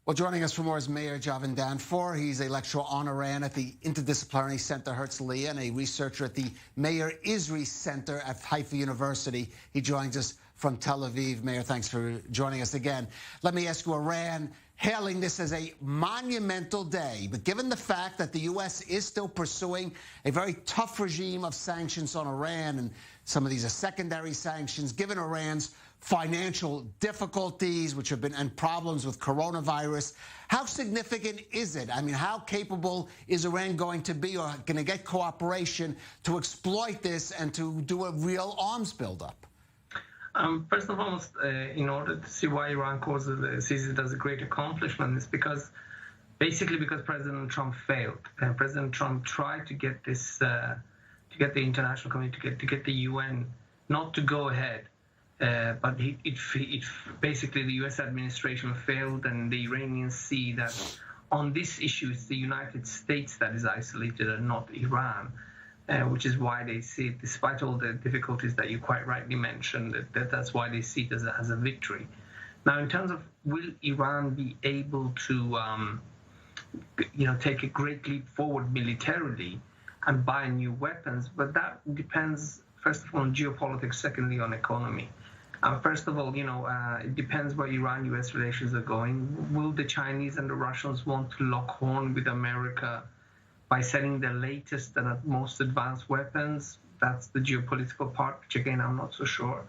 Well, joining us for more is Meir Javedanfar. He's a lecturer on Iran at the Interdisciplinary Center Herzliya and a researcher at the Meir Israel Center at Haifa University. He joins us from Tel Aviv. Meir, thanks for joining us again. Let me ask you, Iran hailing this as a monumental day, but given the fact that the U.S. is still pursuing a very tough regime of sanctions on Iran, and some of these are secondary sanctions, given Iran's financial difficulties, which have been, and problems with coronavirus, how significant is it? I mean, how capable is Iran going to be, or going to get cooperation to exploit this and to do a real arms buildup? First and foremost, in order to see why Iran sees it as a great accomplishment, is because President Trump failed. President Trump tried to get this, to get the international community, to get the UN not to go ahead. But basically the U.S. administration failed, and the Iranians see that on this issue it's the United States that is isolated and not Iran, which is why they see it, despite all the difficulties that you quite rightly mentioned, that's why they see it as a victory. Now, in terms of will Iran be able to take a great leap forward militarily and buy new weapons, but that depends first of all on geopolitics, secondly on economy. First of all, it depends where Iran-U.S. relations are going. Will the Chinese and the Russians want to lock horn with America by selling the latest and most advanced weapons? That's the geopolitical part, which again, I'm not so sure.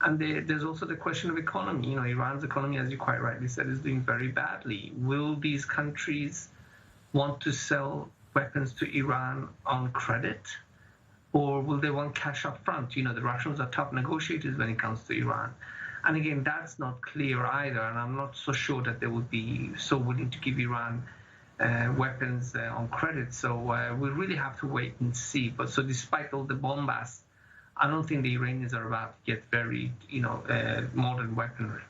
And there's also the question of economy. Iran's economy, as you quite rightly said, is doing very badly. Will these countries want to sell weapons to Iran on credit? Or will they want cash up front? The Russians are tough negotiators when it comes to Iran. And again, that's not clear either, and I'm not so sure that they would be so willing to give Iran weapons on credit. So we really have to wait and see. But so despite all the bombast, I don't think the Iranians are about to get very, modern weaponry.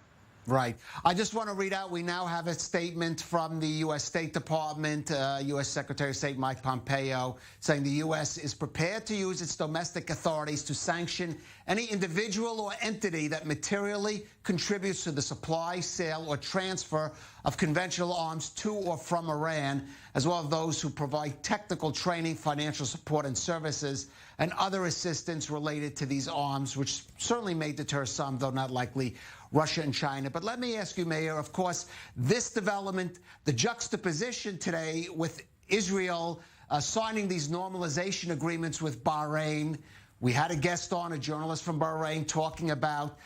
Right. I just want to read out, we now have a statement from the U.S. State Department, U.S. Secretary of State Mike Pompeo, saying the U.S. is prepared to use its domestic authorities to sanction any individual or entity that materially contributes to the supply, sale, or transfer of conventional arms to or from Iran, as well as those who provide technical training, financial support, and services, and other assistance related to these arms, which certainly may deter some, though not likely Russia and China. But let me ask you, Meir, of course, this development, the juxtaposition today with Israel signing these normalization agreements with Bahrain. We had a guest on, a journalist from Bahrain, talking about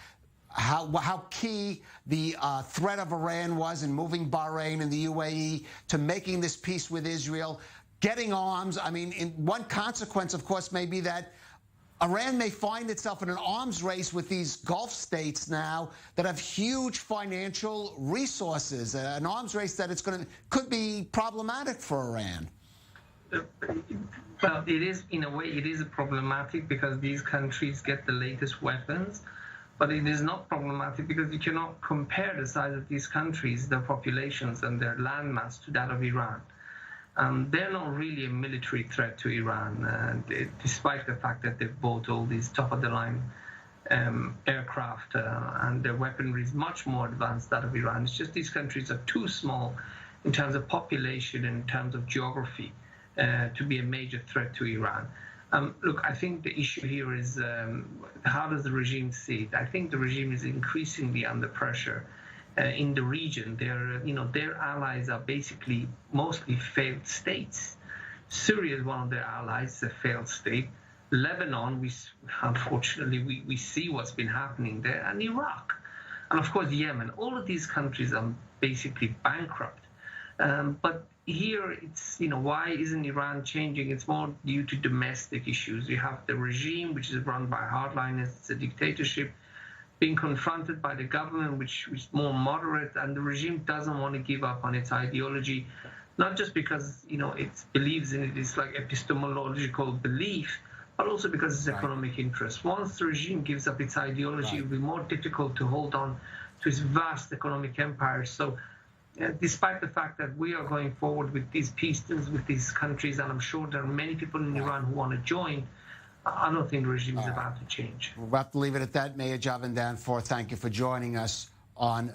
how key the threat of Iran was in moving Bahrain and the UAE to making this peace with Israel, getting arms. I mean, one consequence, of course, may be that Iran may find itself in an arms race with these Gulf states now that have huge financial resources, an arms race that could be problematic for Iran. Well, it is, in a way, it is problematic because these countries get the latest weapons, but it is not problematic because you cannot compare the size of these countries, their populations and their landmass to that of Iran. They're not really a military threat to Iran, despite the fact that they've bought all these top-of-the-line aircraft, and their weaponry is much more advanced than that of Iran. It's just these countries are too small in terms of population and in terms of geography to be a major threat to Iran. Look, I think the issue here is how does the regime see it? I think the regime is increasingly under pressure in the region. Their allies are basically mostly failed states. Syria is one of their allies, a failed state. Lebanon, unfortunately, we see what's been happening there, and Iraq. And of course, Yemen. All of these countries are basically bankrupt. But here, it's, why isn't Iran changing? It's more due to domestic issues. You have the regime, which is run by hardliners. It's a dictatorship, being confronted by the government, which is more moderate, and the regime doesn't want to give up on its ideology, not just because, it believes in it, it's like epistemological belief, but also because it's economic interest. Once the regime gives up its ideology, it will be more difficult to hold on to its vast economic empire. So despite the fact that we are going forward with these peace deals with these countries, and I'm sure there are many people in Iran who want to join, I don't think the regime is about to change. We'll have to leave it at that. Meir Javedanfar, thank you for joining us on